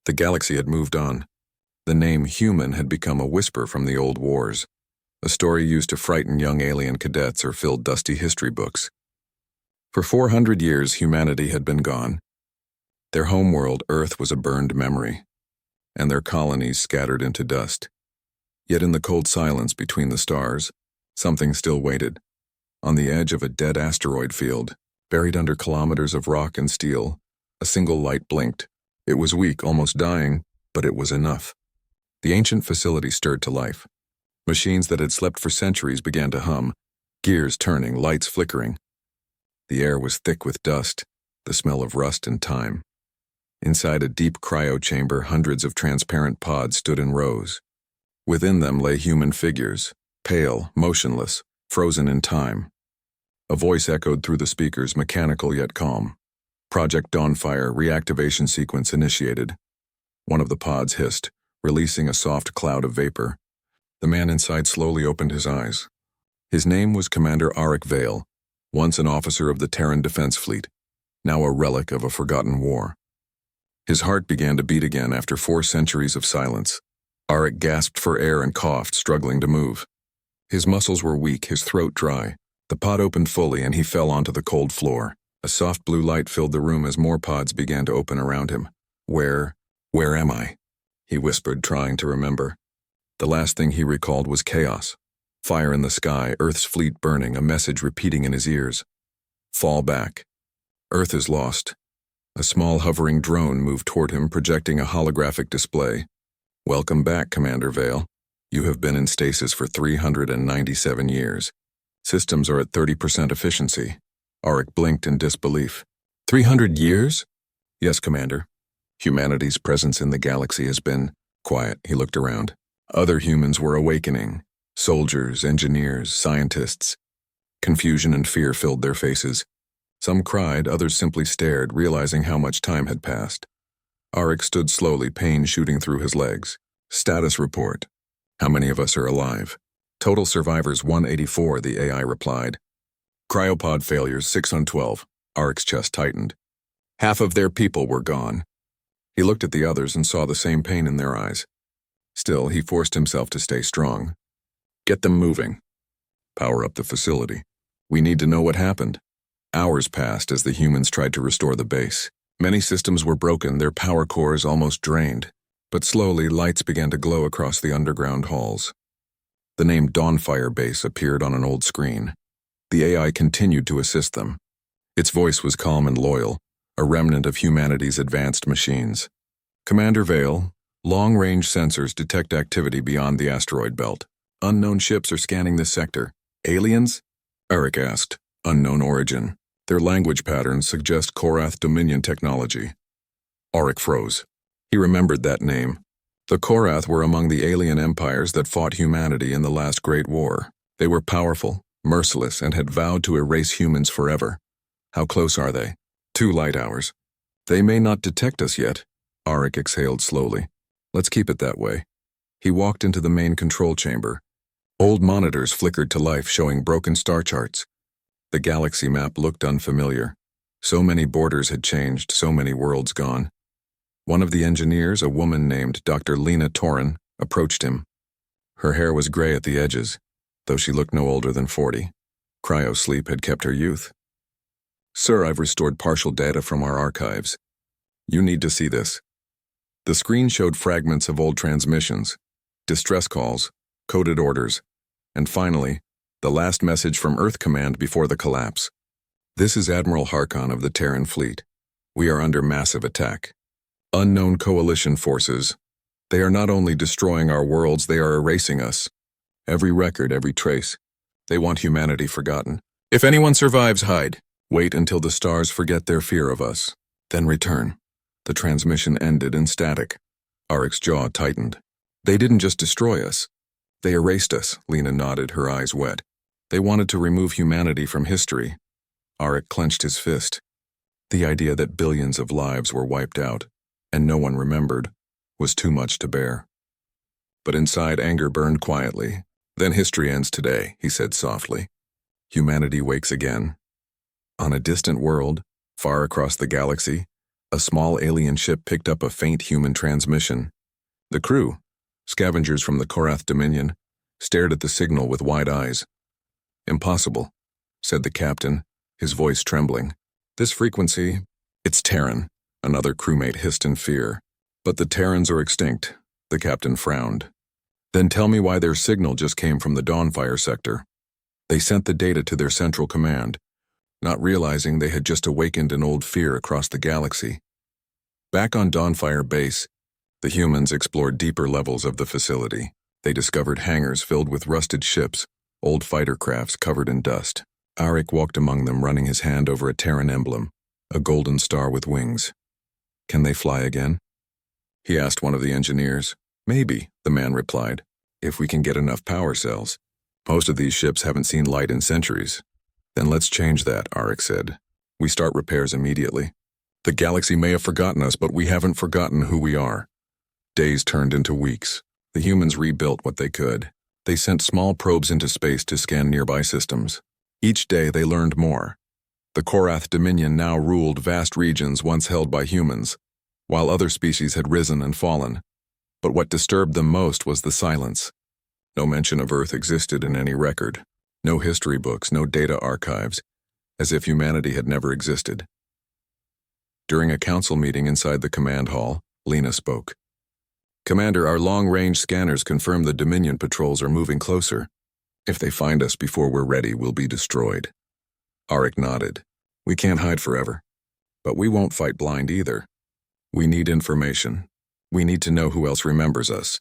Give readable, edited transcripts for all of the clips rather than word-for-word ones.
The galaxy had moved on. The name human had become a whisper from the old wars, a story used to frighten young alien cadets or fill dusty history books. For 400 years, humanity had been gone. Their homeworld, Earth, was a burned memory, and their colonies scattered into dust. Yet in the cold silence between the stars, something still waited. On the edge of a dead asteroid field, buried under kilometers of rock and steel, a single light blinked. It was weak, almost dying, but it was enough. The ancient facility stirred to life. Machines that had slept for centuries began to hum, gears turning, lights flickering. The air was thick with dust, the smell of rust and time. Inside a deep cryo chamber, hundreds of transparent pods stood in rows. Within them lay human figures, pale, motionless, frozen in time. A voice echoed through the speakers, mechanical yet calm. Project Dawnfire reactivation sequence initiated. One of the pods hissed, releasing a soft cloud of vapor. The man inside slowly opened his eyes. His name was Commander Arik Vale, once an officer of the Terran Defense Fleet, now a relic of a forgotten war. His heart began to beat again after 4 centuries of silence. Arik gasped for air and coughed, struggling to move. His muscles were weak, his throat dry. The pod opened fully and he fell onto the cold floor. A soft blue light filled the room as more pods began to open around him. Where am I? He whispered, trying to remember. The last thing he recalled was chaos. Fire in the sky, Earth's fleet burning, a message repeating in his ears. Fall back. Earth is lost. A small hovering drone moved toward him, projecting a holographic display. Welcome back, Commander Vale. You have been in stasis for 397 years. Systems are at 30% efficiency. Arik blinked in disbelief. 300 years? Yes, Commander. Humanity's presence in the galaxy has been quiet. He looked around. Other humans were awakening. Soldiers, engineers, scientists. Confusion and fear filled their faces. Some cried, others simply stared, realizing how much time had passed. Arik stood slowly, pain shooting through his legs. Status report. How many of us are alive? Total survivors 184, the AI replied. Cryopod failures 612. Arik's chest tightened. Half of their people were gone. He looked at the others and saw the same pain in their eyes. Still, he forced himself to stay strong. Get them moving. Power up the facility. We need to know what happened. Hours passed as the humans tried to restore the base. Many systems were broken, their power cores almost drained. But slowly, lights began to glow across the underground halls. The name Dawnfire Base appeared on an old screen. The AI continued to assist them. Its voice was calm and loyal, a remnant of humanity's advanced machines. Commander Vale, long-range sensors detect activity beyond the asteroid belt. Unknown ships are scanning this sector. Aliens? Arik asked. Unknown origin. Their language patterns suggest Korath Dominion technology. Arik froze. He remembered that name. The Korath were among the alien empires that fought humanity in the last Great War. They were powerful, merciless, and had vowed to erase humans forever. How close are they? 2 light hours. They may not detect us yet. Arik exhaled slowly. Let's keep it that way. He walked into the main control chamber. Old monitors flickered to life, showing broken star charts. The galaxy map looked unfamiliar. So many borders had changed, so many worlds gone. One of the engineers, a woman named Dr. Lena Torin, approached him. Her hair was gray at the edges, though she looked no older than 40. Cryo-sleep had kept her youth. Sir, I've restored partial data from our archives. You need to see this. The screen showed fragments of old transmissions, distress calls, coded orders, and finally, the last message from Earth Command before the collapse. This is Admiral Harkon of the Terran Fleet. We are under massive attack. Unknown coalition forces. They are not only destroying our worlds, they are erasing us. Every record, every trace. They want humanity forgotten. If anyone survives, hide. Wait until the stars forget their fear of us. Then return. The transmission ended in static. Arik's jaw tightened. They didn't just destroy us. They erased us, Lena nodded, her eyes wet. They wanted to remove humanity from history. Arik clenched his fist. The idea that billions of lives were wiped out, and no one remembered, was too much to bear. But inside, anger burned quietly. Then history ends today, he said softly. Humanity wakes again. On a distant world, far across the galaxy, A small alien ship picked up a faint human transmission. The crew, scavengers from the Korath Dominion, stared at the signal with wide eyes. "Impossible," said the captain, his voice trembling. "This frequency, it's Terran," another crewmate hissed in fear. "But the Terrans are extinct," the captain frowned. "Then tell me why their signal just came from the Dawnfire sector." They sent the data to their central command, not realizing they had just awakened an old fear across the galaxy. Back on Dawnfire base, the humans explored deeper levels of the facility. They discovered hangars filled with rusted ships, old fighter crafts covered in dust. Arik walked among them, running his hand over a Terran emblem, a golden star with wings. "Can they fly again?" he asked one of the engineers. "Maybe," the man replied, "if we can get enough power cells. Most of these ships haven't seen light in centuries." "Then let's change that," Arik said. "We start repairs immediately. The galaxy may have forgotten us, but we haven't forgotten who we are." Days turned into weeks. The humans rebuilt what they could. They sent small probes into space to scan nearby systems. Each day they learned more. The Korath Dominion now ruled vast regions once held by humans, while other species had risen and fallen. But what disturbed them most was the silence. No mention of Earth existed in any record. No history books, no data archives, as if humanity had never existed. During a council meeting inside the command hall, Lena spoke. "Commander, our long-range scanners confirm the Dominion patrols are moving closer. If they find us before we're ready, we'll be destroyed." Arik nodded. "We can't hide forever. But we won't fight blind either. We need information. We need to know who else remembers us."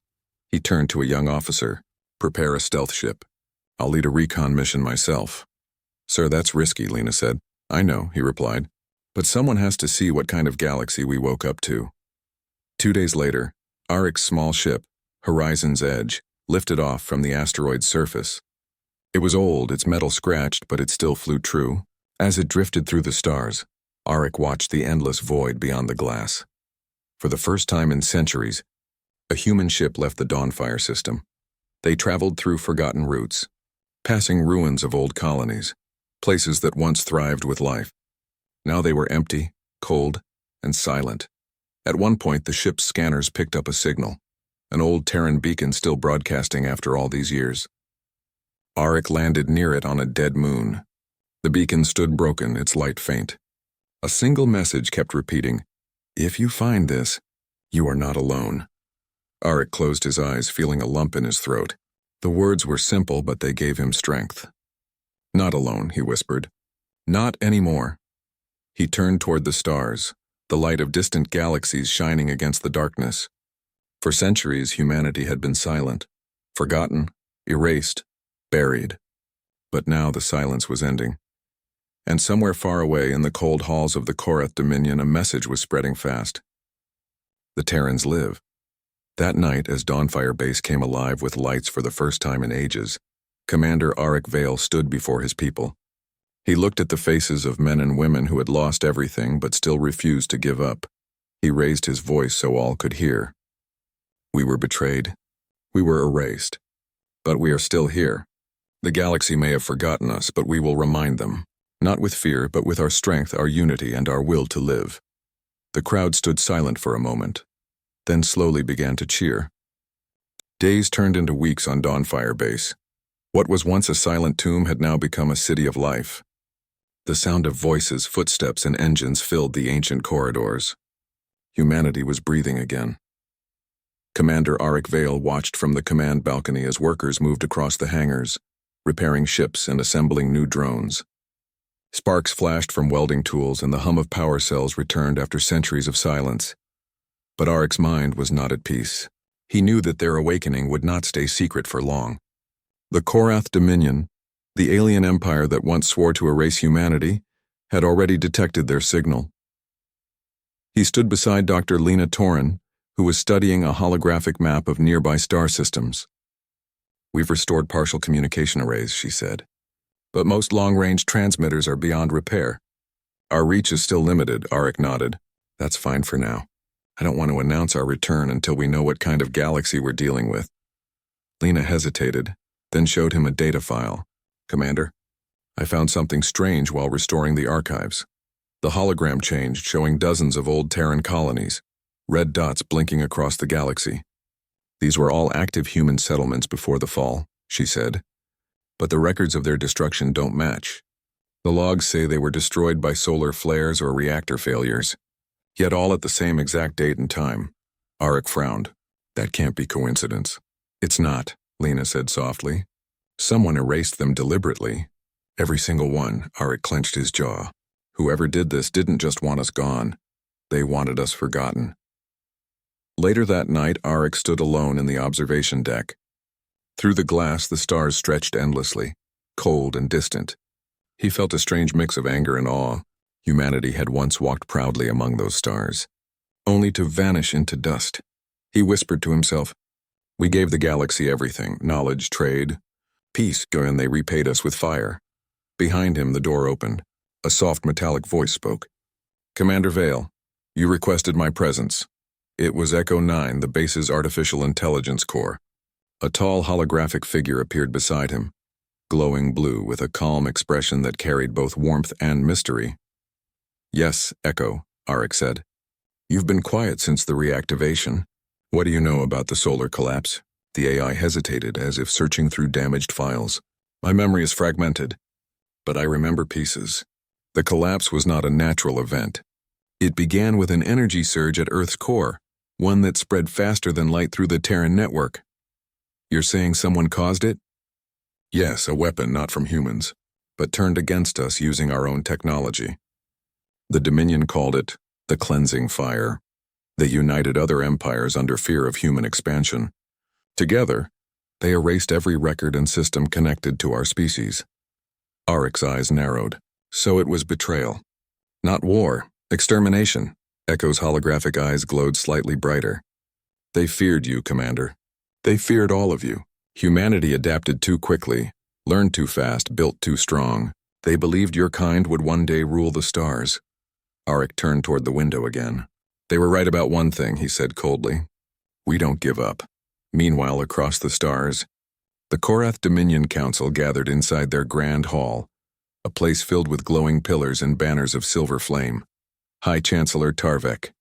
He turned to a young officer. "Prepare a stealth ship. I'll lead a recon mission myself." "Sir, that's risky," Lena said. "I know," he replied. "But someone has to see what kind of galaxy we woke up to." 2 days later, Arik's small ship, Horizon's Edge, lifted off from the asteroid's surface. It was old, its metal scratched, but it still flew true. As it drifted through the stars, Arik watched the endless void beyond the glass. For the first time in centuries, a human ship left the Dawnfire system. They traveled through forgotten routes, passing ruins of old colonies, places that once thrived with life. Now they were empty, cold, and silent. At one point, the ship's scanners picked up a signal, an old Terran beacon still broadcasting after all these years. Arik landed near it on a dead moon. The beacon stood broken, its light faint. A single message kept repeating, "If you find this, you are not alone." Arik closed his eyes, feeling a lump in his throat. The words were simple, but they gave him strength. "Not alone," he whispered. "Not anymore." He turned toward the stars, the light of distant galaxies shining against the darkness. For centuries, humanity had been silent, forgotten, erased, buried. But now the silence was ending. And somewhere far away in the cold halls of the Korath Dominion, a message was spreading fast. The Terrans live. That night, as Dawnfire Base came alive with lights for the first time in ages, Commander Arik Vale stood before his people. He looked at the faces of men and women who had lost everything but still refused to give up. He raised his voice so all could hear. "We were betrayed. We were erased. But we are still here. The galaxy may have forgotten us, but we will remind them. Not with fear, but with our strength, our unity, and our will to live." The crowd stood silent for a moment, then slowly began to cheer. Days turned into weeks on Dawnfire Base. What was once a silent tomb had now become a city of life. The sound of voices, footsteps, and engines filled the ancient corridors. Humanity was breathing again. Commander Arik Vale watched from the command balcony as workers moved across the hangars, repairing ships and assembling new drones. Sparks flashed from welding tools and the hum of power cells returned after centuries of silence. But Arik's mind was not at peace. He knew that their awakening would not stay secret for long. The Korath Dominion, the alien empire that once swore to erase humanity, had already detected their signal. He stood beside Dr. Lena Torin, who was studying a holographic map of nearby star systems. "We've restored partial communication arrays," she said. "But most long-range transmitters are beyond repair. Our reach is still limited," Arik nodded. "That's fine for now. I don't want to announce our return until we know what kind of galaxy we're dealing with." Lena hesitated, then showed him a data file. "Commander, I found something strange while restoring the archives." The hologram changed, showing dozens of old Terran colonies, red dots blinking across the galaxy. These were all active human settlements before the fall, she said. But the records of their destruction don't match. The logs say they were destroyed by solar flares or reactor failures, yet all at the same exact date and time. Arik frowned. That can't be coincidence. It's not, Lena said softly. Someone erased them deliberately. Every single one, Arik clenched his jaw. Whoever did this didn't just want us gone. They wanted us forgotten. Later that night, Arik stood alone in the observation deck. Through the glass, the stars stretched endlessly, cold and distant. He felt a strange mix of anger and awe. Humanity had once walked proudly among those stars, only to vanish into dust. He whispered to himself, "We gave the galaxy everything, knowledge, trade, peace, and they repaid us with fire." Behind him, the door opened. A soft metallic voice spoke. "Commander Vale, you requested my presence." It was Echo 9, the base's artificial intelligence core. A tall holographic figure appeared beside him, glowing blue with a calm expression that carried both warmth and mystery. "Yes, Echo," Arik said. "You've been quiet since the reactivation. What do you know about the solar collapse?" The AI hesitated, as if searching through damaged files. "My memory is fragmented, but I remember pieces. The collapse was not a natural event. It began with an energy surge at Earth's core, one that spread faster than light through the Terran network." "You're saying someone caused it?" "Yes, a weapon not from humans, but turned against us using our own technology. The Dominion called it the cleansing fire. They united other empires under fear of human expansion. Together, they erased every record and system connected to our species." Arik's eyes narrowed. "So it was betrayal. Not war, extermination." Echo's holographic eyes glowed slightly brighter. "They feared you, Commander. They feared all of you. Humanity adapted too quickly, learned too fast, built too strong. They believed your kind would one day rule the stars." Arik turned toward the window again. "They were right about one thing," he said coldly. "We don't give up." Meanwhile, across the stars, the Korath Dominion Council gathered inside their grand hall, a place filled with glowing pillars and banners of silver flame. High Chancellor Tarvek,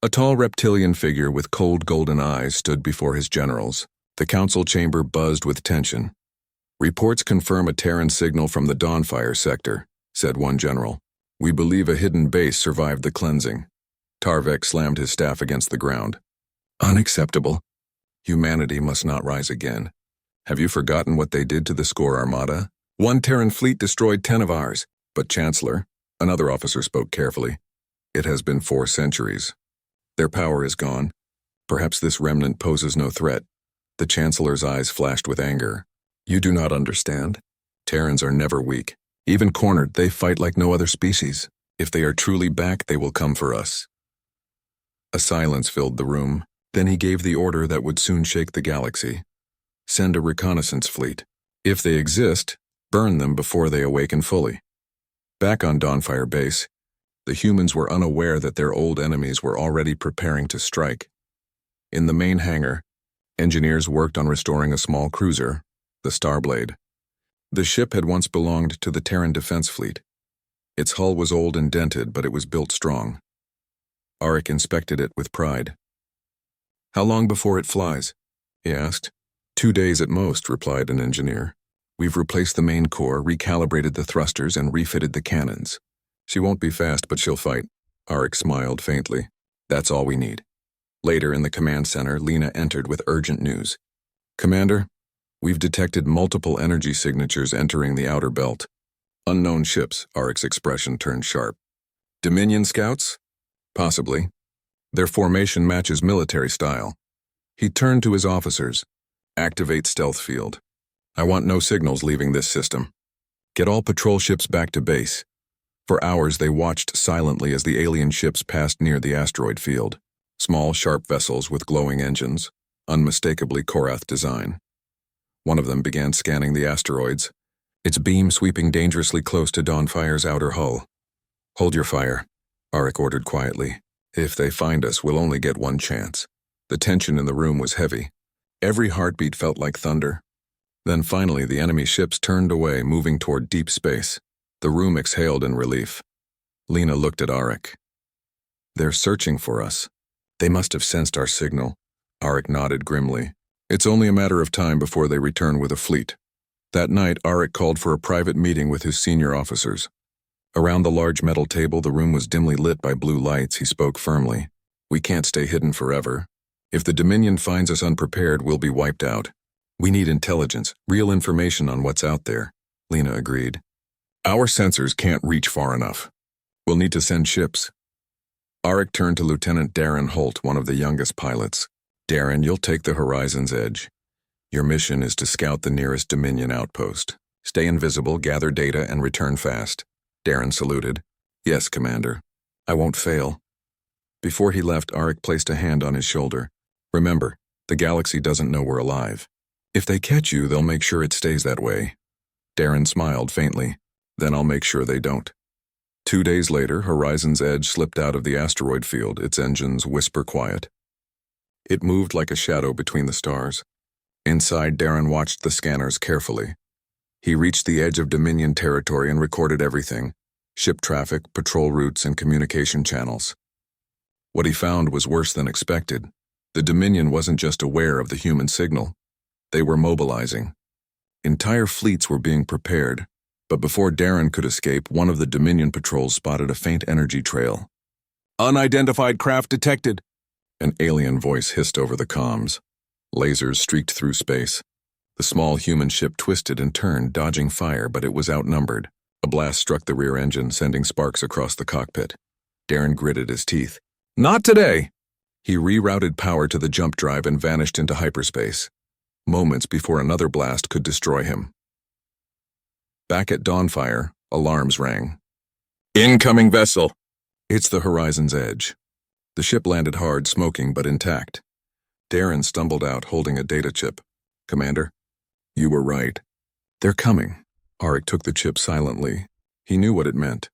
a tall reptilian figure with cold golden eyes, stood before his generals. The council chamber buzzed with tension. "Reports confirm a Terran signal from the Dawnfire sector," said one general. "We believe a hidden base survived the cleansing." Tarvek slammed his staff against the ground. "Unacceptable. Humanity must not rise again. Have you forgotten what they did to the Score Armada? One Terran fleet destroyed 10 of ours." "But Chancellor," another officer spoke carefully, "it has been 4 centuries. Their power is gone. Perhaps this remnant poses no threat." The Chancellor's eyes flashed with anger. "You do not understand. Terrans are never weak. Even cornered, they fight like no other species. If they are truly back, they will come for us." A silence filled the room. Then he gave the order that would soon shake the galaxy. "Send a reconnaissance fleet. If they exist, burn them before they awaken fully." Back on Dawnfire Base, the humans were unaware that their old enemies were already preparing to strike. In the main hangar, engineers worked on restoring a small cruiser, the Starblade. The ship had once belonged to the Terran Defense Fleet. Its hull was old and dented, but it was built strong. Arik inspected it with pride. "How long before it flies?" he asked. 2 days at most," replied an engineer. "We've replaced the main core, recalibrated the thrusters, and refitted the cannons. She won't be fast, but she'll fight." Arik smiled faintly. "That's all we need." Later in the command center, Lena entered with urgent news. "Commander, we've detected multiple energy signatures entering the outer belt. Unknown ships." Arik's expression turned sharp. "Dominion scouts? Possibly. Their formation matches military style." He turned to his officers. "Activate stealth field. I want no signals leaving this system. Get all patrol ships back to base." For hours they watched silently as the alien ships passed near the asteroid field. Small, sharp vessels with glowing engines, unmistakably Korath design. One of them began scanning the asteroids, its beam sweeping dangerously close to Dawnfire's outer hull. "Hold your fire," Arik ordered quietly. "If they find us, we'll only get one chance." The tension in the room was heavy. Every heartbeat felt like thunder. Then finally the enemy ships turned away, moving toward deep space. The room exhaled in relief. Lena looked at Arik. They're searching for us. They must have sensed our signal. Arik nodded grimly. It's only a matter of time before they return with a fleet. That night, Arik called for a private meeting with his senior officers. Around the large metal table, the room was dimly lit by blue lights. He spoke firmly. We can't stay hidden forever. If the Dominion finds us unprepared, we'll be wiped out. We need intelligence, real information on what's out there, Lena agreed. Our sensors can't reach far enough. We'll need to send ships. Arik turned to Lieutenant Darren Holt, one of the youngest pilots. Darren, you'll take the Horizon's Edge. Your mission is to scout the nearest Dominion outpost. Stay invisible, gather data, and return fast. Darren saluted. Yes, Commander. I won't fail. Before he left, Arik placed a hand on his shoulder. Remember, the galaxy doesn't know we're alive. If they catch you, they'll make sure it stays that way. Darren smiled faintly. Then I'll make sure they don't. 2 days later, Horizon's Edge slipped out of the asteroid field, its engines whisper quiet. It moved like a shadow between the stars. Inside, Darren watched the scanners carefully. He reached the edge of Dominion territory and recorded everything: ship traffic, patrol routes, and communication channels. What he found was worse than expected. The Dominion wasn't just aware of the human signal. They were mobilizing. Entire fleets were being prepared, but before Darren could escape, one of the Dominion patrols spotted a faint energy trail. Unidentified craft detected, an alien voice hissed over the comms. Lasers streaked through space. The small human ship twisted and turned, dodging fire, but it was outnumbered. A blast struck the rear engine, sending sparks across the cockpit. Darren gritted his teeth. Not today! He rerouted power to the jump drive and vanished into hyperspace, moments before another blast could destroy him. Back at Dawnfire, alarms rang. Incoming vessel! It's the Horizon's Edge. The ship landed hard, smoking but intact. Darren stumbled out, holding a data chip. Commander, you were right. They're coming. Arik took the chip silently. He knew what it meant.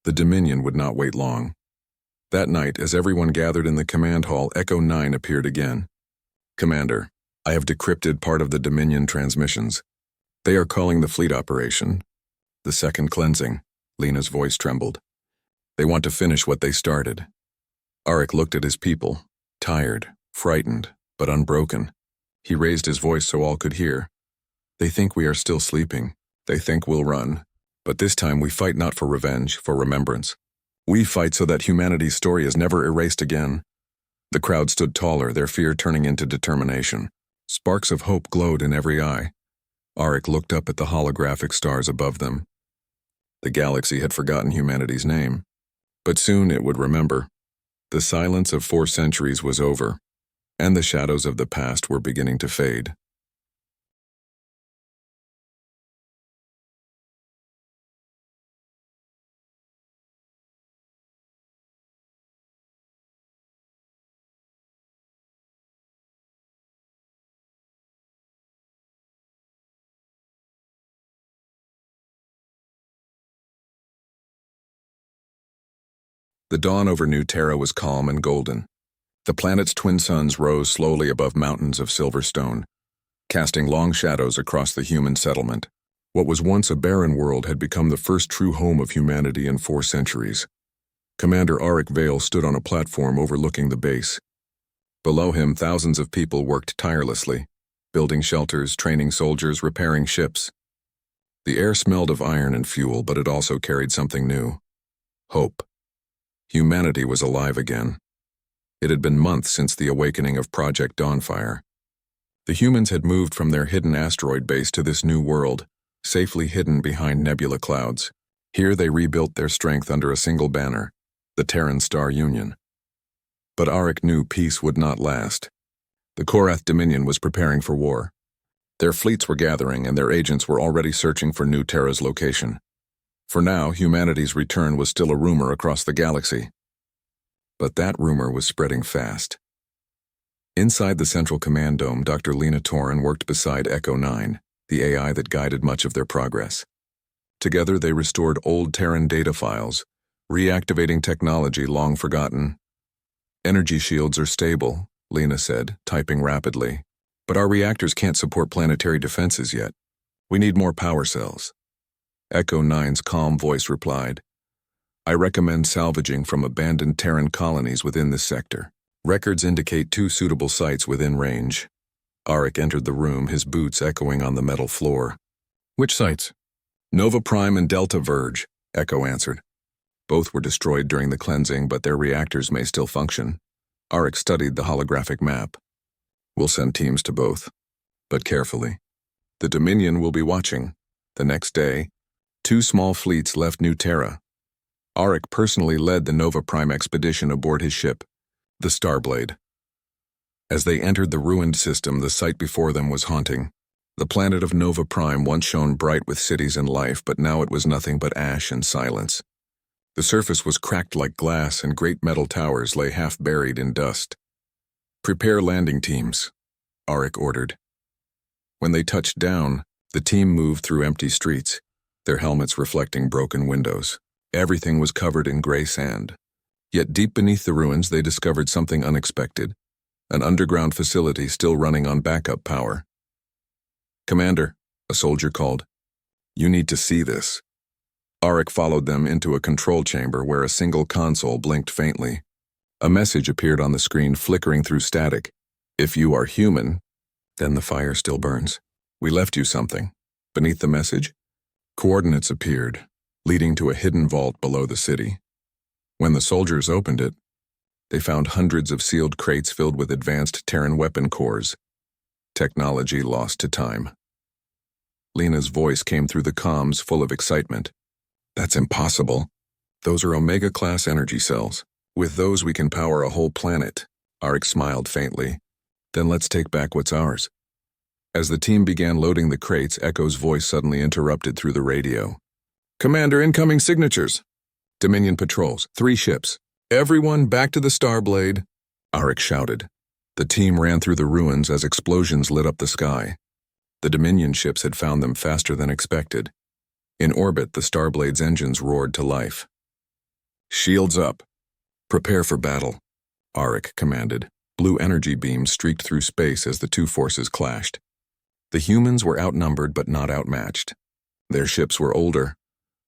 The Dominion would not wait long. That night, as everyone gathered in the command hall, Echo 9 appeared again. Commander, I have decrypted part of the Dominion transmissions. They are calling the fleet operation the Second Cleansing. Lena's voice trembled. They want to finish what they started. Arik looked at his people, tired, frightened, but unbroken. He raised his voice so all could hear. They think we are still sleeping. They think we'll run. But this time we fight not for revenge, for remembrance. We fight so that humanity's story is never erased again. The crowd stood taller, their fear turning into determination. Sparks of hope glowed in every eye. Arik looked up at the holographic stars above them. The galaxy had forgotten humanity's name. But soon it would remember. The silence of 4 centuries was over, and the shadows of the past were beginning to fade. The dawn over New Terra was calm and golden. The planet's twin suns rose slowly above mountains of silver stone, casting long shadows across the human settlement. What was once a barren world had become the first true home of humanity in 4 centuries. Commander Arik Vale stood on a platform overlooking the base. Below him, thousands of people worked tirelessly, building shelters, training soldiers, repairing ships. The air smelled of iron and fuel, but it also carried something new: hope. Humanity was alive again. It had been months since the awakening of Project Dawnfire. The humans had moved from their hidden asteroid base to this new world, safely hidden behind nebula clouds. Here they rebuilt their strength under a single banner, the Terran Star Union. But Arik knew peace would not last. The Korath Dominion was preparing for war. Their fleets were gathering, and their agents were already searching for New Terra's location. For now, humanity's return was still a rumor across the galaxy. But that rumor was spreading fast. Inside the Central Command Dome, Dr. Lena Torin worked beside Echo 9, the AI that guided much of their progress. Together they restored old Terran data files, reactivating technology long forgotten. Energy shields are stable, Lena said, typing rapidly. But our reactors can't support planetary defenses yet. We need more power cells. Echo 9's calm voice replied, I recommend salvaging from abandoned Terran colonies within this sector. Records indicate 2 suitable sites within range. Arik entered the room, his boots echoing on the metal floor. Which sites? Nova Prime and Delta Verge, Echo answered. Both were destroyed during the cleansing, but their reactors may still function. Arik studied the holographic map. We'll send teams to both, but carefully. The Dominion will be watching. The next day, 2 small fleets left New Terra. Arik personally led the Nova Prime expedition aboard his ship, the Starblade. As they entered the ruined system, the sight before them was haunting. The planet of Nova Prime once shone bright with cities and life, but now it was nothing but ash and silence. The surface was cracked like glass, and great metal towers lay half buried in dust. Prepare landing teams, Arik ordered. When they touched down, the team moved through empty streets, their helmets reflecting broken windows. Everything was covered in gray sand. Yet deep beneath the ruins, they discovered something unexpected, an underground facility still running on backup power. Commander, a soldier called. You need to see this. Arik followed them into a control chamber where a single console blinked faintly. A message appeared on the screen, flickering through static. If you are human, then the fire still burns. We left you something. Beneath the message, coordinates appeared, leading to a hidden vault below the city. When the soldiers opened it, they found hundreds of sealed crates filled with advanced Terran weapon cores. Technology lost to time. Lena's voice came through the comms, full of excitement. That's impossible. Those are Omega-class energy cells. With those we can power a whole planet. Arik smiled faintly. Then let's take back what's ours. As the team began loading the crates, Echo's voice suddenly interrupted through the radio. Commander, incoming signatures. Dominion patrols, 3 ships. Everyone back to the Starblade, Arik shouted. The team ran through the ruins as explosions lit up the sky. The Dominion ships had found them faster than expected. In orbit, the Starblade's engines roared to life. Shields up. Prepare for battle, Arik commanded. Blue energy beams streaked through space as the 2 forces clashed. The humans were outnumbered but not outmatched. Their ships were older,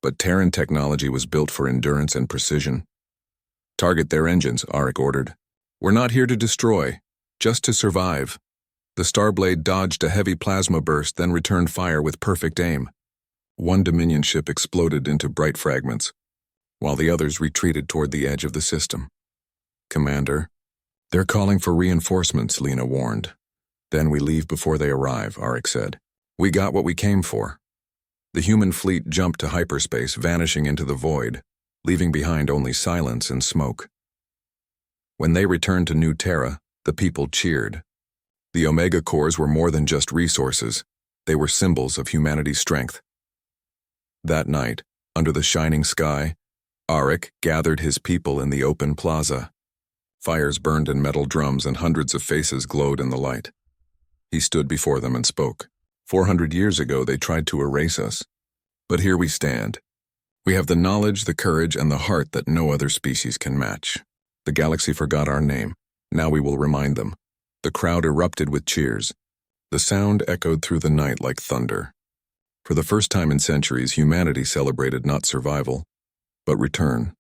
but Terran technology was built for endurance and precision. Target their engines, Arik ordered. We're not here to destroy, just to survive. The Starblade dodged a heavy plasma burst, then returned fire with perfect aim. One Dominion ship exploded into bright fragments, while the others retreated toward the edge of the system. Commander, they're calling for reinforcements, Lena warned. Then we leave before they arrive, Arik said. We got what we came for. The human fleet jumped to hyperspace, vanishing into the void, leaving behind only silence and smoke. When they returned to New Terra, the people cheered. The Omega cores were more than just resources. They were symbols of humanity's strength. That night, under the shining sky, Arik gathered his people in the open plaza. Fires burned in metal drums and hundreds of faces glowed in the light. He stood before them and spoke. 400 years ago, they tried to erase us. But here we stand. We have the knowledge, the courage, and the heart that no other species can match. The galaxy forgot our name. Now we will remind them. The crowd erupted with cheers. The sound echoed through the night like thunder. For the first time in centuries, humanity celebrated not survival, but return.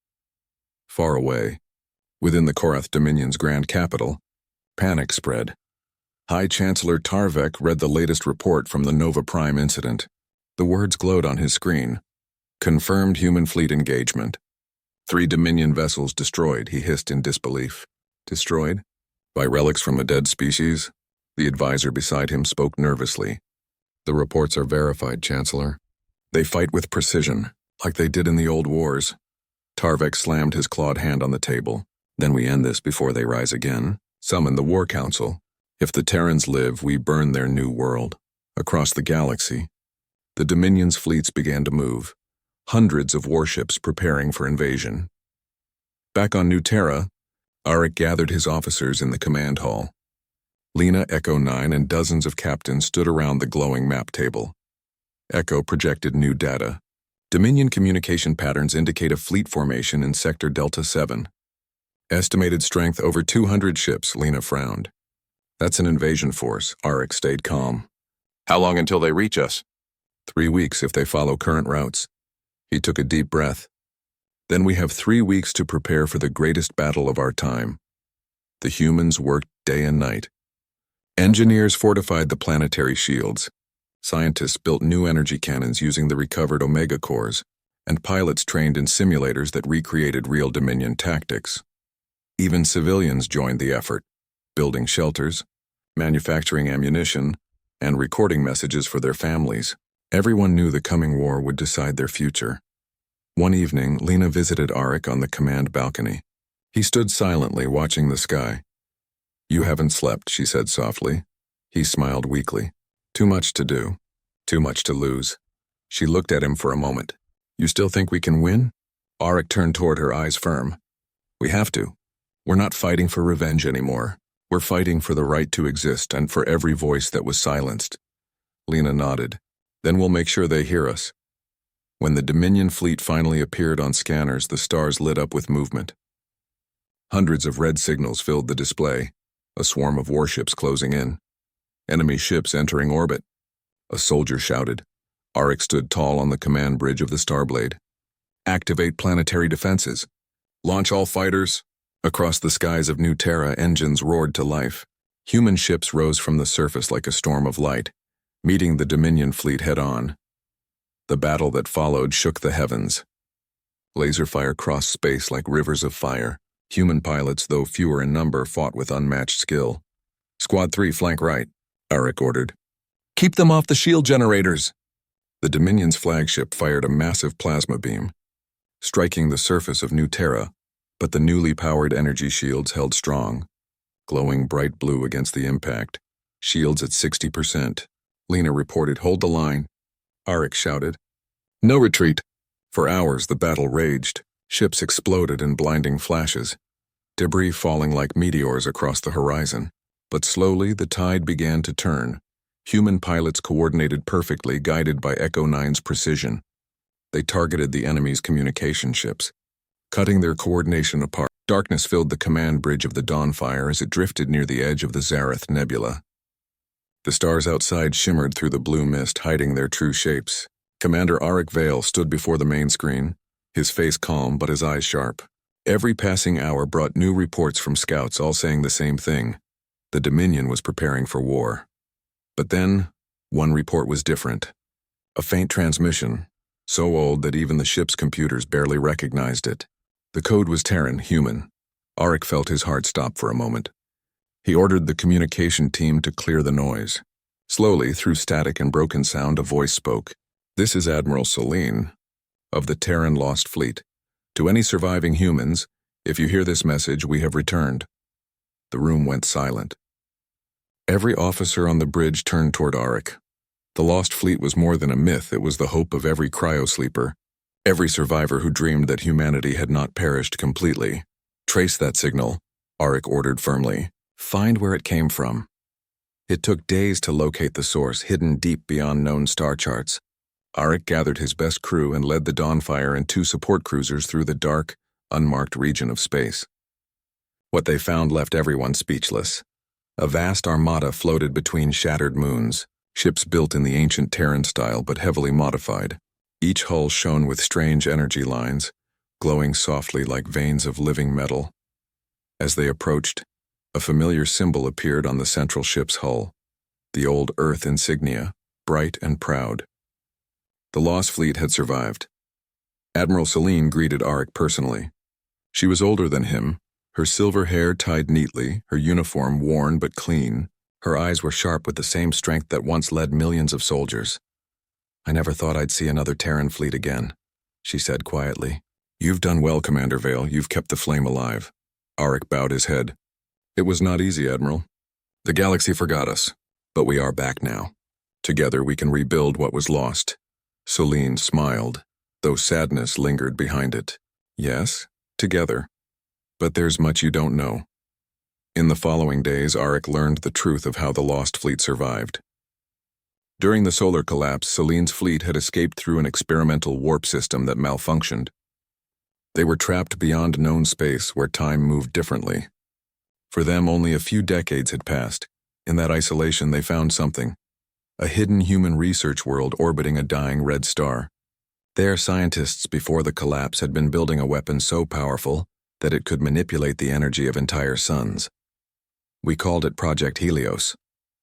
Far away, within the Korath Dominion's grand capital, panic spread. High Chancellor Tarvek read the latest report from the Nova Prime incident. The words glowed on his screen. Confirmed human fleet engagement. 3 Dominion vessels destroyed, he hissed in disbelief. Destroyed? By relics from a dead species? The advisor beside him spoke nervously. The reports are verified, Chancellor. They fight with precision, like they did in the old wars. Tarvek slammed his clawed hand on the table. Then we end this before they rise again. Summon the War Council. If the Terrans live, we burn their new world. Across the galaxy, the Dominion's fleets began to move. Hundreds of warships preparing for invasion. Back on New Terra, Arik gathered his officers in the command hall. Lena, Echo 9, and dozens of captains stood around the glowing map table. Echo projected new data. Dominion communication patterns indicate a fleet formation in Sector Delta 7. Estimated strength over 200 ships, Lena frowned. That's an invasion force, Arik stayed calm. How long until they reach us? 3 weeks if they follow current routes. He took a deep breath. Then we have 3 weeks to prepare for the greatest battle of our time. The humans worked day and night. Engineers fortified the planetary shields. Scientists built new energy cannons using the recovered Omega cores, and pilots trained in simulators that recreated real Dominion tactics. Even civilians joined the effort, building shelters, manufacturing ammunition, and recording messages for their families. Everyone knew the coming war would decide their future. One evening, Lena visited Arik on the command balcony. He stood silently, watching the sky. "You haven't slept," she said softly. He smiled weakly. "Too much to do. Too much to lose." She looked at him for a moment. "You still think we can win?" Arik turned toward her, eyes firm. "We have to. We're not fighting for revenge anymore. We're fighting for the right to exist and for every voice that was silenced." Lena nodded. "Then we'll make sure they hear us." When the Dominion fleet finally appeared on scanners, the stars lit up with movement. Hundreds of red signals filled the display, a swarm of warships closing in. Enemy ships entering orbit. A soldier shouted. Arik stood tall on the command bridge of the Starblade. "Activate planetary defenses. Launch all fighters." Across the skies of New Terra, engines roared to life. Human ships rose from the surface like a storm of light, meeting the Dominion fleet head-on. The battle that followed shook the heavens. Laser fire crossed space like rivers of fire. Human pilots, though fewer in number, fought with unmatched skill. "Squad 3, flank right," Arik ordered. "Keep them off the shield generators." The Dominion's flagship fired a massive plasma beam, striking the surface of New Terra, but the newly powered energy shields held strong, glowing bright blue against the impact. Shields at 60%. Lena reported, "Hold the line." Arik shouted, "No retreat." For hours the battle raged. Ships exploded in blinding flashes, debris falling like meteors across the horizon. But slowly the tide began to turn. Human pilots coordinated perfectly, guided by Echo 9's precision. They targeted the enemy's communication ships, cutting their coordination apart. Darkness filled the command bridge of the Dawnfire as it drifted near the edge of the Zareth Nebula. The stars outside shimmered through the blue mist, hiding their true shapes. Commander Arik Vale stood before the main screen, his face calm but his eyes sharp. Every passing hour brought new reports from scouts, all saying the same thing. The Dominion was preparing for war. But then, one report was different. A faint transmission, so old that even the ship's computers barely recognized it. The code was Terran, human. Arik felt his heart stop for a moment. He ordered the communication team to clear the noise. Slowly, through static and broken sound, a voice spoke. "This is Admiral Selene, of the Terran Lost Fleet. To any surviving humans, if you hear this message, we have returned." The room went silent. Every officer on the bridge turned toward Arik. The Lost Fleet was more than a myth, it was the hope of every cryosleeper, every survivor who dreamed that humanity had not perished completely. "Trace that signal," Arik ordered firmly. "Find where it came from." It took days to locate the source, hidden deep beyond known star charts. Arik gathered his best crew and led the Dawnfire and 2 support cruisers through the dark, unmarked region of space. What they found left everyone speechless. A vast armada floated between shattered moons, ships built in the ancient Terran style but heavily modified. Each hull shone with strange energy lines, glowing softly like veins of living metal. As they approached, a familiar symbol appeared on the central ship's hull, the old Earth insignia, bright and proud. The Lost Fleet had survived. Admiral Selene greeted Arik personally. She was older than him, her silver hair tied neatly, her uniform worn but clean. Her eyes were sharp with the same strength that once led millions of soldiers. "I never thought I'd see another Terran fleet again," she said quietly. "You've done well, Commander Vale. You've kept the flame alive." Arik bowed his head. "It was not easy, Admiral. The galaxy forgot us, but we are back now. Together we can rebuild what was lost." Selene smiled, though sadness lingered behind it. "Yes, together. But there's much you don't know." In the following days, Arik learned the truth of how the Lost Fleet survived. During the solar collapse, Selene's fleet had escaped through an experimental warp system that malfunctioned. They were trapped beyond known space where time moved differently. For them, only a few decades had passed. In that isolation, they found something. A hidden human research world orbiting a dying red star. Their scientists before the collapse had been building a weapon so powerful that it could manipulate the energy of entire suns. We called it Project Helios,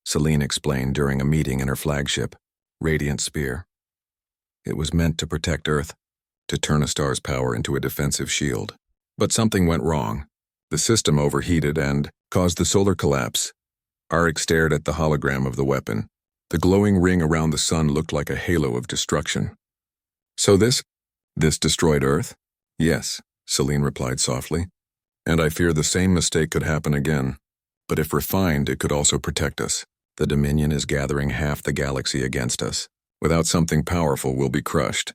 Selene explained during a meeting in her flagship, Radiant Spear. It was meant to protect Earth, to turn a star's power into a defensive shield. But something went wrong. The system overheated and caused the solar collapse. Arik stared at the hologram of the weapon. The glowing ring around the sun looked like a halo of destruction. So this destroyed Earth? Yes, Selene replied softly. And I fear the same mistake could happen again. But if refined, it could also protect us. The Dominion is gathering half the galaxy against us. Without something powerful, we'll be crushed.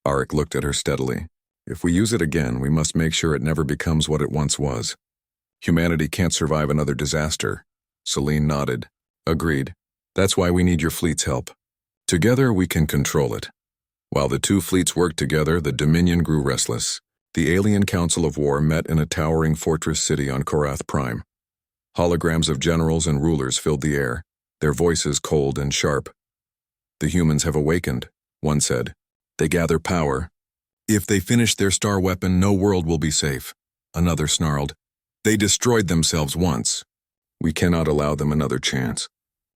Arik looked at her steadily. If we use it again, we must make sure it never becomes what it once was. Humanity can't survive another disaster. Selene nodded. Agreed. That's why we need your fleet's help. Together, we can control it. While the two fleets worked together, the Dominion grew restless. The alien Council of War met in a towering fortress city on Korath Prime. Holograms of generals and rulers filled the air, their voices cold and sharp. The humans have awakened, one said. They gather power. If they finish their star weapon, no world will be safe. Another snarled. They destroyed themselves once. We cannot allow them another chance.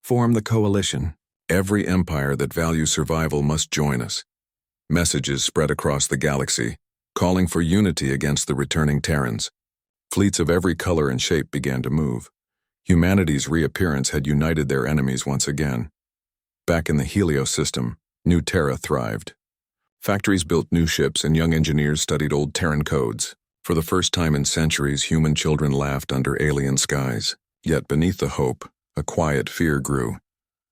Form the coalition. Every empire that values survival must join us. Messages spread across the galaxy, calling for unity against the returning Terrans. Fleets of every color and shape began to move. Humanity's reappearance had united their enemies once again. Back in the Helios system, New Terra thrived. Factories built new ships and young engineers studied old Terran codes. For the first time in centuries, human children laughed under alien skies. Yet beneath the hope, a quiet fear grew.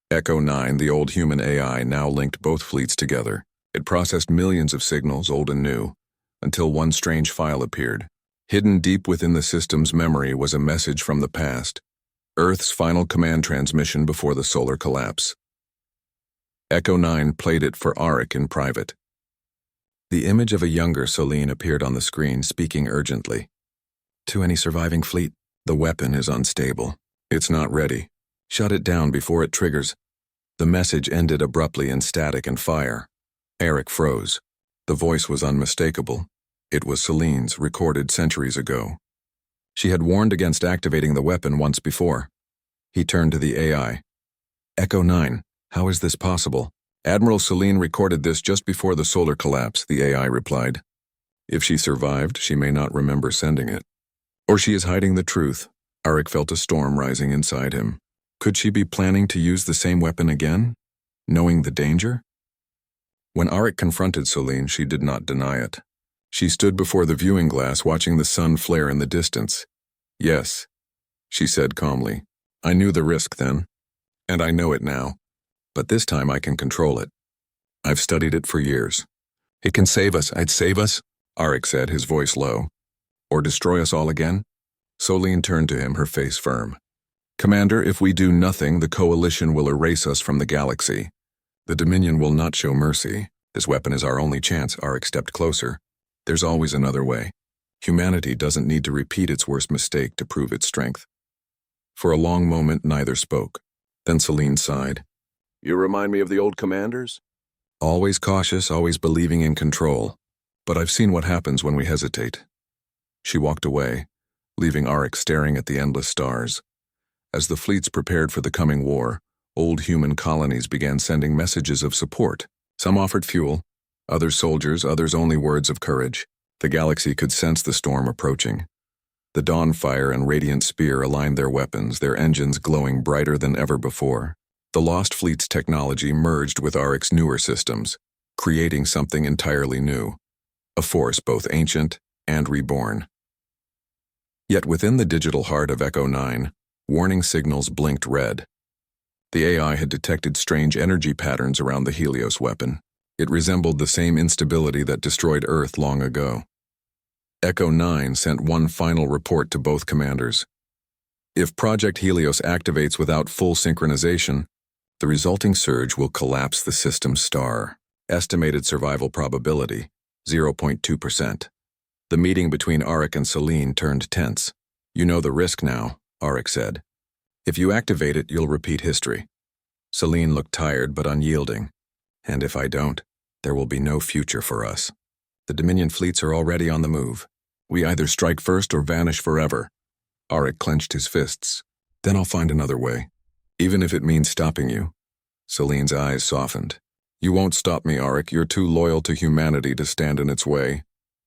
Echo 9, the old human AI, now linked both fleets together. It processed millions of signals, old and new, until one strange file appeared. Hidden deep within the system's memory was a message from the past, Earth's final command transmission before the solar collapse. Echo 9 played it for Arik in private. The image of a younger Selene appeared on the screen, speaking urgently. To any surviving fleet, the weapon is unstable. It's not ready. Shut it down before it triggers. The message ended abruptly in static and fire. Arik froze. The voice was unmistakable. It was Selene's, recorded centuries ago. She had warned against activating the weapon once before. He turned to the AI. Echo 9, how is this possible? Admiral Selene recorded this just before the solar collapse, the AI replied. If she survived, she may not remember sending it. Or she is hiding the truth. Arik felt a storm rising inside him. Could she be planning to use the same weapon again, knowing the danger? When Arik confronted Selene, she did not deny it. She stood before the viewing glass watching the sun flare in the distance. Yes, she said calmly. I knew the risk then, and I know it now. But this time I can control it. I've studied it for years. It can save us. I'd save us, Arik said, his voice low. Or destroy us all again? Selene turned to him, her face firm. Commander, if we do nothing, the coalition will erase us from the galaxy. The Dominion will not show mercy. This weapon is our only chance, Arik stepped closer. There's always another way. Humanity doesn't need to repeat its worst mistake to prove its strength. For a long moment, neither spoke. Then Selene sighed. You remind me of the old commanders? Always cautious, always believing in control. But I've seen what happens when we hesitate. She walked away, leaving Arik staring at the endless stars. As the fleets prepared for the coming war, old human colonies began sending messages of support. Some offered fuel, others soldiers, others only words of courage. The galaxy could sense the storm approaching. The Dawnfire and Radiant Spear aligned their weapons, their engines glowing brighter than ever before. The Lost Fleet's technology merged with Arik's newer systems, creating something entirely new, a force both ancient and reborn. Yet within the digital heart of Echo 9, warning signals blinked red. The AI had detected strange energy patterns around the Helios weapon. It resembled the same instability that destroyed Earth long ago. Echo 9 sent one final report to both commanders. If Project Helios activates without full synchronization, the resulting surge will collapse the system's star. Estimated survival probability, 0.2%. The meeting between Arik and Selene turned tense. You know the risk now, Arik said. If you activate it, you'll repeat history. Selene looked tired but unyielding. And if I don't? There will be no future for us. The Dominion fleets are already on the move. We either strike first or vanish forever. Auric clenched his fists. Then I'll find another way. Even if it means stopping you. Celine's eyes softened. You won't stop me, Auric. You're too loyal to humanity to stand in its way.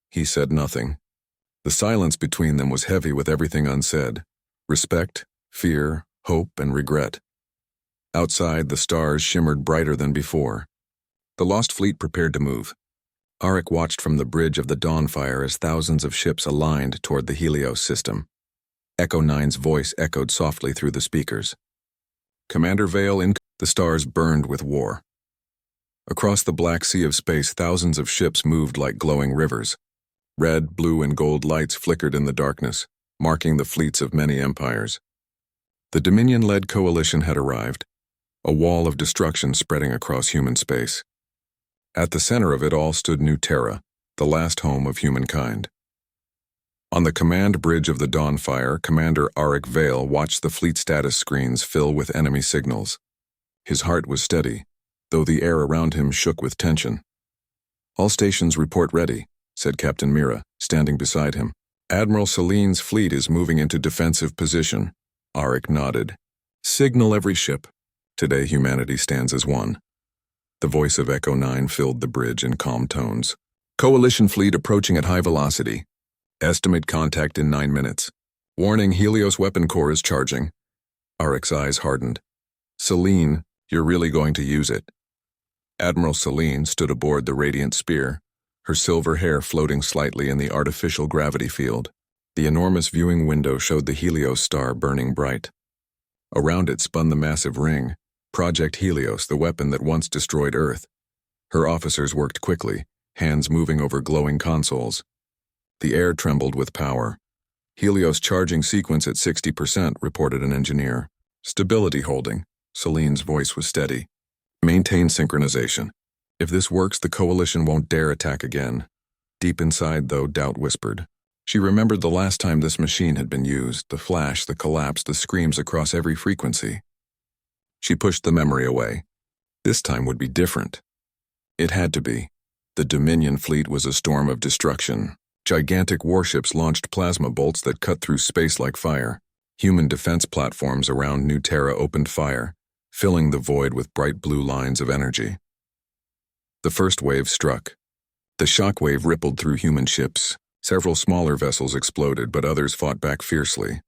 He said nothing. The silence between them was heavy with everything unsaid. Respect, fear, hope, and regret. Outside, the stars shimmered brighter than before. The lost fleet prepared to move. Auric watched from the bridge of the Dawnfire as thousands of ships aligned toward the Helios system. Echo 9's voice echoed softly through the speakers. Commander Vale in... The stars burned with war. Across the black sea of space, thousands of ships moved like glowing rivers. Red, blue, and gold lights flickered in the darkness, marking the fleets of many empires. The Dominion-led coalition had arrived, a wall of destruction spreading across human space. At the center of it all stood New Terra, the last home of humankind. On the command bridge of the Dawnfire, Commander Auric Vale watched the fleet status screens fill with enemy signals. His heart was steady, though the air around him shook with tension. All stations report ready, said Captain Mira, standing beside him. Admiral Celine's fleet is moving into defensive position. Auric nodded. Signal every ship. Today humanity stands as one. The voice of Echo 9 filled the bridge in calm tones. Coalition fleet approaching at high velocity. Estimate contact in 9 minutes. Warning, Helios weapon core is charging. Auric's eyes hardened. Celine, you're really going to use it. Admiral Celine stood aboard the radiant spear, her silver hair floating slightly in the artificial gravity field. The enormous viewing window showed the Helios star burning bright. Around it spun the massive ring, Project Helios, the weapon that once destroyed Earth. Her officers worked quickly, hands moving over glowing consoles. The air trembled with power. Helios charging sequence at 60%, reported an engineer. Stability holding. Celine's voice was steady. Maintain synchronization. If this works, the coalition won't dare attack again. Deep inside, though, doubt whispered. She remembered the last time this machine had been used, the flash, the collapse, the screams across every frequency. She pushed the memory away. This time would be different. It had to be. The Dominion fleet was a storm of destruction. Gigantic warships launched plasma bolts that cut through space like fire. Human defense platforms around New Terra opened fire, filling the void with bright blue lines of energy. The first wave struck. The shockwave rippled through human ships. Several smaller vessels exploded, but others fought back fiercely.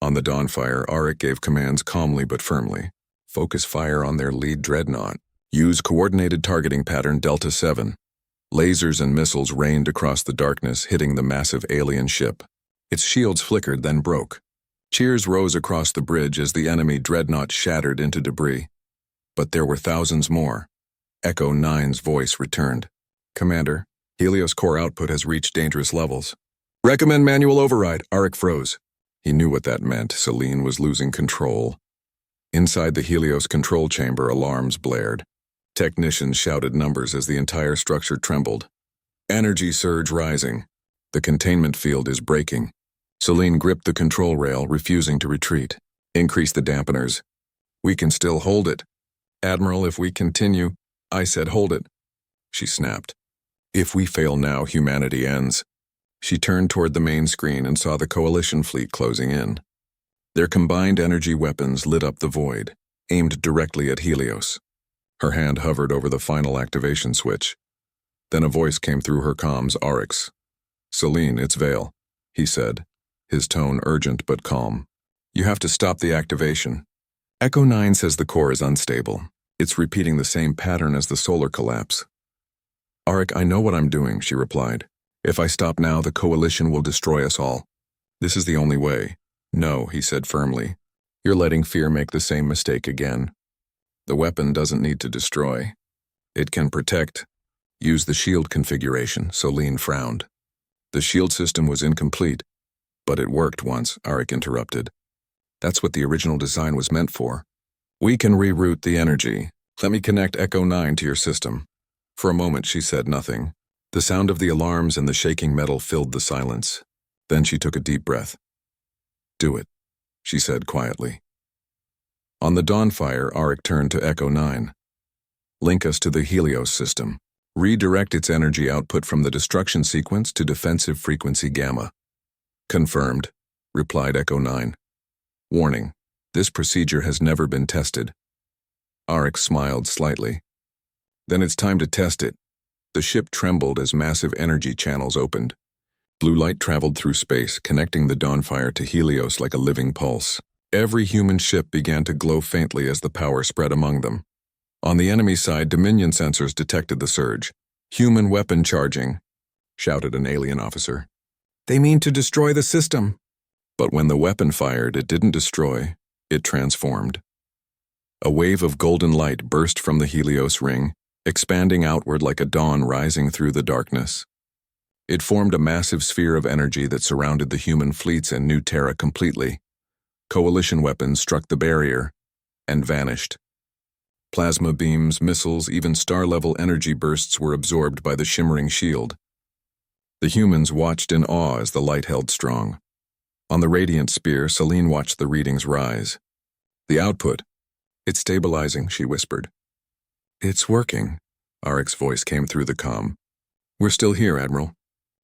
On the Dawnfire, Auric gave commands calmly but firmly. Focus fire on their lead dreadnought. Use coordinated targeting pattern Delta 7. Lasers and missiles rained across the darkness, hitting the massive alien ship. Its shields flickered, then broke. Cheers rose across the bridge as the enemy dreadnought shattered into debris. But there were thousands more. Echo 9's voice returned. Commander, Helios core output has reached dangerous levels. Recommend manual override. Auric froze. He knew what that meant. Celine was losing control. Inside the Helios control chamber, alarms blared. Technicians shouted numbers as the entire structure trembled. Energy surge rising. The containment field is breaking. Celine gripped the control rail, refusing to retreat. Increase the dampeners. We can still hold it. Admiral, if we continue... I said hold it. She snapped. If we fail now, humanity ends. She turned toward the main screen and saw the coalition fleet closing in. Their combined energy weapons lit up the void, aimed directly at Helios. Her hand hovered over the final activation switch. Then a voice came through her comms, Auric's. Celine, it's Vale, he said, his tone urgent but calm. You have to stop the activation. Echo 9 says the core is unstable. It's repeating the same pattern as the solar collapse. Auric, I know what I'm doing, she replied. If I stop now, the coalition will destroy us all. This is the only way. No, he said firmly. You're letting fear make the same mistake again. The weapon doesn't need to destroy. It can protect. Use the shield configuration, Celine frowned. The shield system was incomplete. But it worked once, Auric interrupted. That's what the original design was meant for. We can reroute the energy. Let me connect Echo 9 to your system. For a moment she said nothing. The sound of the alarms and the shaking metal filled the silence. Then she took a deep breath. Do it, she said quietly. On the Dawnfire, Auric turned to Echo 9. Link us to the Helios system. Redirect its energy output from the destruction sequence to defensive frequency gamma. Confirmed, replied Echo 9. Warning, this procedure has never been tested. Arik smiled slightly. Then it's time to test it. The ship trembled as massive energy channels opened. Blue light traveled through space, connecting the Dawnfire to Helios like a living pulse. Every human ship began to glow faintly as the power spread among them. On the enemy side, Dominion sensors detected the surge. "Human weapon charging," shouted an alien officer. "They mean to destroy the system." But when the weapon fired, it didn't destroy, it transformed. A wave of golden light burst from the Helios ring, expanding outward like a dawn rising through the darkness. It formed a massive sphere of energy that surrounded the human fleets and New Terra completely. Coalition weapons struck the barrier and vanished. Plasma beams, missiles, even star-level energy bursts were absorbed by the shimmering shield. The humans watched in awe as the light held strong. On the radiant spear, Celine watched the readings rise. "The output. It's stabilizing," she whispered. "It's working," Arik's voice came through the comm. "We're still here, Admiral.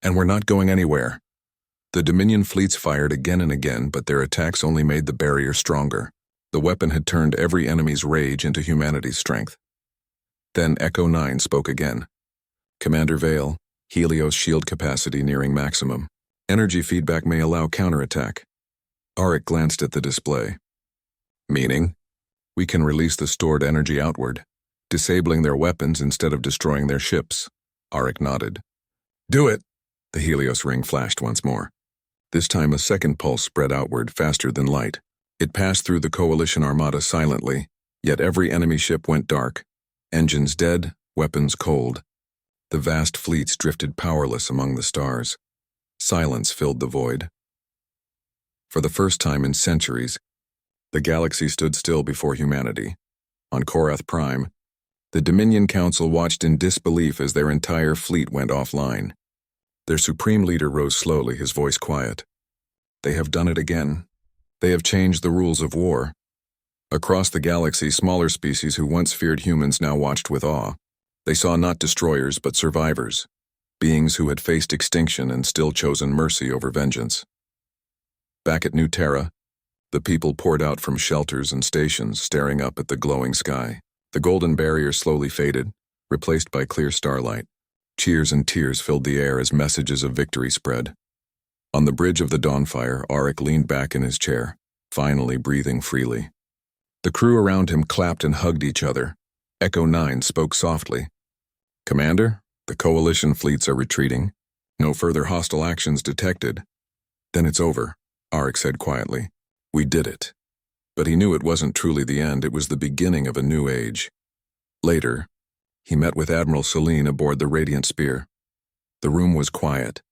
And we're not going anywhere." The Dominion fleets fired again and again, but their attacks only made the barrier stronger. The weapon had turned every enemy's rage into humanity's strength. Then Echo 9 spoke again. "Commander Vale, Helios shield capacity nearing maximum. Energy feedback may allow counterattack." Arik glanced at the display. "Meaning?" "We can release the stored energy outward, disabling their weapons instead of destroying their ships." Arik nodded. "Do it!" The Helios ring flashed once more. This time a second pulse spread outward, faster than light. It passed through the Coalition armada silently, yet every enemy ship went dark. Engines dead, weapons cold. The vast fleets drifted powerless among the stars. Silence filled the void. For the first time in centuries, the galaxy stood still before humanity. On Korath Prime, the Dominion Council watched in disbelief as their entire fleet went offline. Their supreme leader rose slowly, his voice quiet. "They have done it again. They have changed the rules of war." Across the galaxy, smaller species who once feared humans now watched with awe. They saw not destroyers, but survivors, beings who had faced extinction and still chosen mercy over vengeance. Back at New Terra, the people poured out from shelters and stations, staring up at the glowing sky. The golden barrier slowly faded, replaced by clear starlight. Cheers and tears filled the air as messages of victory spread. On the bridge of the Dawnfire, Arik leaned back in his chair, finally breathing freely. The crew around him clapped and hugged each other. Echo 9 spoke softly. "Commander, the Coalition fleets are retreating. No further hostile actions detected." "Then it's over," Arik said quietly. "We did it." But he knew it wasn't truly the end, it was the beginning of a new age. Later, he met with Admiral Celine aboard the Radiant Spear. The room was quiet,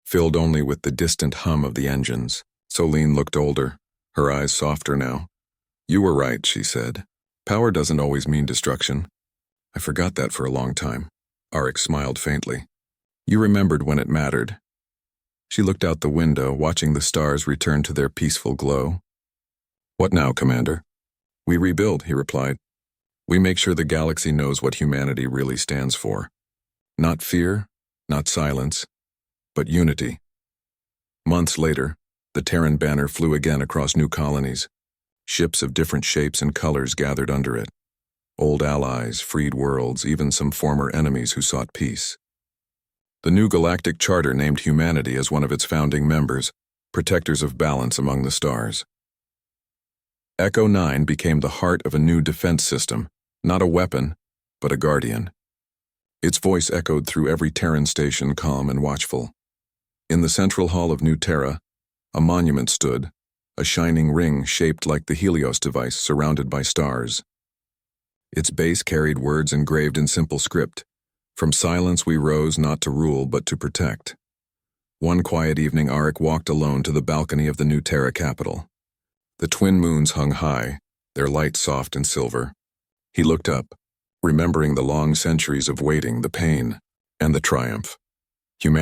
filled only with the distant hum of the engines. Celine looked older, her eyes softer now. "You were right," she said. "Power doesn't always mean destruction." "I forgot that for a long time." Arik smiled faintly. "You remembered when it mattered." She looked out the window, watching the stars return to their peaceful glow. "What now, Commander?" "We rebuild," he replied. "We make sure the galaxy knows what humanity really stands for. Not fear, not silence, but unity." Months later, the Terran banner flew again across new colonies. Ships of different shapes and colors gathered under it. Old allies, freed worlds, even some former enemies who sought peace. The new Galactic Charter named humanity as one of its founding members, protectors of balance among the stars. Echo 9 became the heart of a new defense system, not a weapon, but a guardian. Its voice echoed through every Terran station, calm and watchful. In the central hall of New Terra, a monument stood, a shining ring shaped like the Helios device surrounded by stars. Its base carried words engraved in simple script. "From silence we rose not to rule but to protect." One quiet evening, Arik walked alone to the balcony of the New Terra capital. The twin moons hung high, their light soft and silver. He looked up, remembering the long centuries of waiting, the pain, and the triumph.